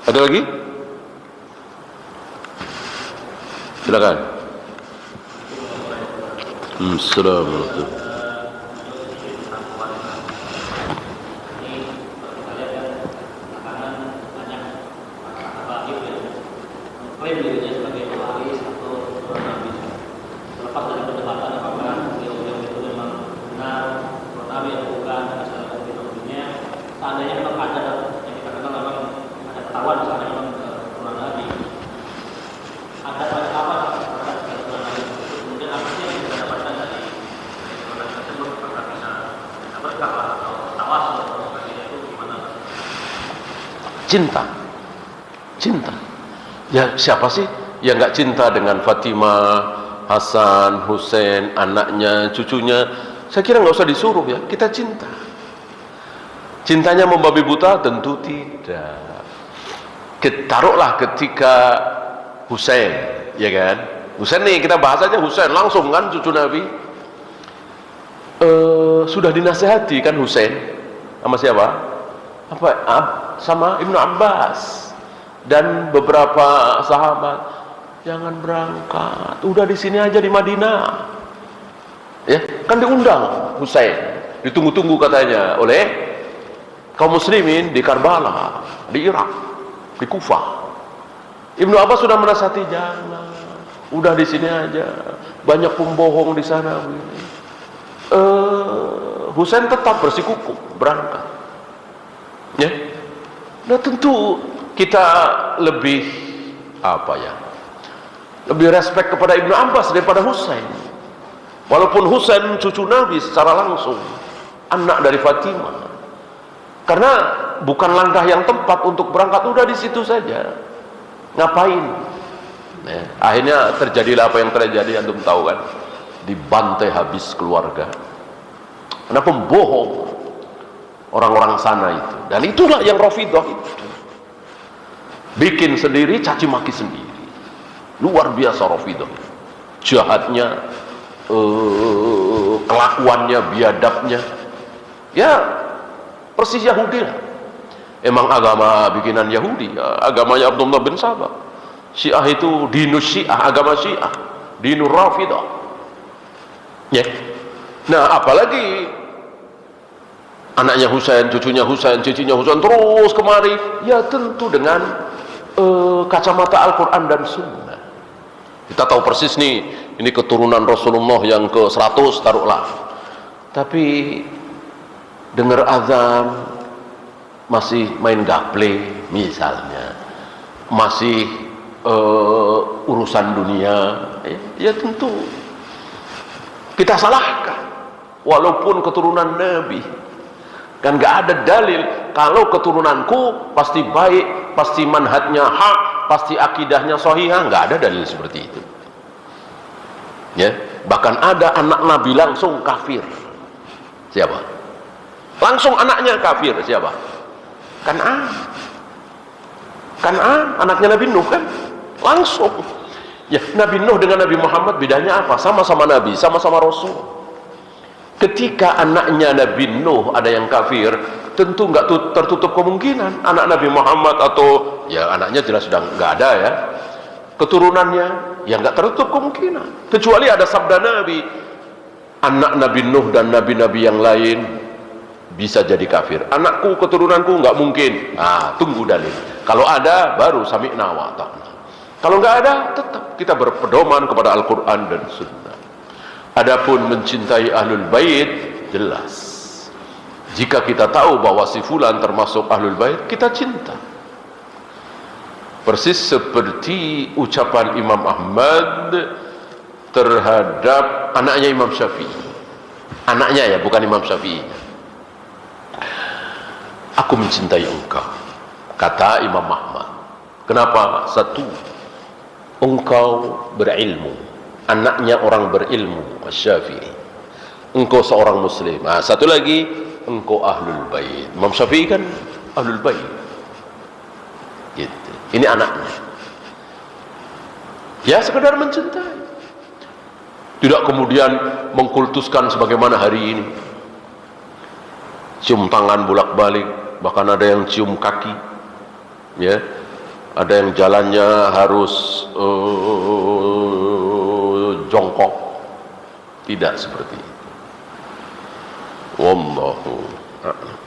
Ada lagi? Silakan. Assalamualaikum. Klaim dirinya sebagai pewaris atau seorang nabi. Terlepas dari perdebatan apakah beliau itu memang benar seorang nabi atau bukan, asal dari nabinya, seandainya memang ada yang dikatakan memang ada ketahuan misalnya memang seorang nabi, ada apa terhadap seorang nabi tersebut, kemudian apa sih yang kita dapatkan dari seorang nabi tersebut, apakah bisa berkah atau tawasul atau sebagainya, itu gimana? Cinta. Ya siapa sih yang nggak cinta dengan Fatimah, Hasan, Hussein, anaknya, cucunya? Saya kira nggak usah disuruh ya, kita cinta. Cintanya membabi buta? Tentu tidak. Taruhlah ketika Hussein, ya kan? Hussein nih, kita bahas aja Hussein langsung kan, cucu Nabi. Sudah dinasehati kan Hussein sama siapa? Sama Ibnu Abbas dan beberapa sahabat, jangan berangkat, udah di sini aja di Madinah. Ya, kan diundang Hussein, ditunggu-tunggu katanya oleh kaum muslimin di Karbala, di Irak, di Kufah. Ibnu Abbas sudah menasihati, jangan, udah di sini aja, banyak pembohong di sana. Hussein tetap bersikukuh berangkat. Ya, nah tentu kita lebih lebih respek kepada Ibnu Abbas daripada Hussein, walaupun Hussein cucu Nabi secara langsung, anak dari Fatimah, karena bukan langkah yang tepat untuk berangkat, udah di situ saja, ngapain? Akhirnya terjadilah apa yang terjadi, antum tahu kan, dibantai habis keluarga karena pembohong orang-orang sana itu. Dan itulah yang Rafidhah itu bikin sendiri, caci maki sendiri. Luar biasa Rafidhah, jahatnya, kelakuannya, biadabnya, ya persis Yahudi lah. Emang agama bikinan Yahudi, ya, agamanya Abdullah bin Sabah. Syiah itu dinus Syiah, agama Syiah, dinur Rafidhah. Ya. Nah, apalagi anaknya Husain, cucunya Husain, cicinya Husain terus kemari, ya tentu dengan kacamata Al-Quran dan Sunnah. Kita tahu persis nih, ini keturunan Rasulullah yang ke-100 taruhlah, tapi dengar azan masih main gaple misalnya, masih urusan dunia, ya tentu kita salahkan, walaupun keturunan Nabi. Kan gak ada dalil kalau keturunanku pasti baik, pasti manhajnya hak, pasti akidahnya sahihah. Gak ada dalil seperti itu. Ya, bahkan ada anak Nabi langsung kafir. Siapa? Langsung anaknya kafir. Siapa? Kan'an, anaknya Nabi Nuh kan? Langsung. Ya, Nabi Nuh dengan Nabi Muhammad bedanya apa? Sama-sama Nabi, sama-sama Rasul. Ketika anaknya Nabi Nuh ada yang kafir, tentu nggak tertutup kemungkinan anak Nabi Muhammad, atau ya anaknya jelas sudah nggak ada ya, keturunannya ya nggak tertutup kemungkinan, kecuali ada sabda Nabi, anak Nabi Nuh dan nabi-nabi yang lain bisa jadi kafir, anakku keturunanku nggak mungkin. Nah, tunggu dalil, kalau ada baru sami'na wa ta'na, kalau nggak ada tetap kita berpedoman kepada Al-Quran dan Sunnah. Adapun mencintai Ahlul Bait, jelas jika kita tahu bahwa si fulan termasuk Ahlul Bait, kita cinta. Persis seperti ucapan Imam Ahmad terhadap anaknya Imam Syafi'i, anaknya ya, bukan Imam Syafi'i. Aku mencintai engkau, kata Imam Ahmad. Kenapa? Satu, engkau berilmu, anaknya orang berilmu, Syafi'i. Engkau seorang muslim. Nah, satu lagi, engkau Ahlul Bait. Imam Syafi'i kan Ahlul Bait. Gitu. Ini anaknya. Ya sekedar mencintai. Tidak kemudian mengkultuskan sebagaimana hari ini. Cium tangan bolak-balik, bahkan ada yang cium kaki. Ya. ada yang jalannya harus jongkok, tidak seperti itu. Wallahu a'lam.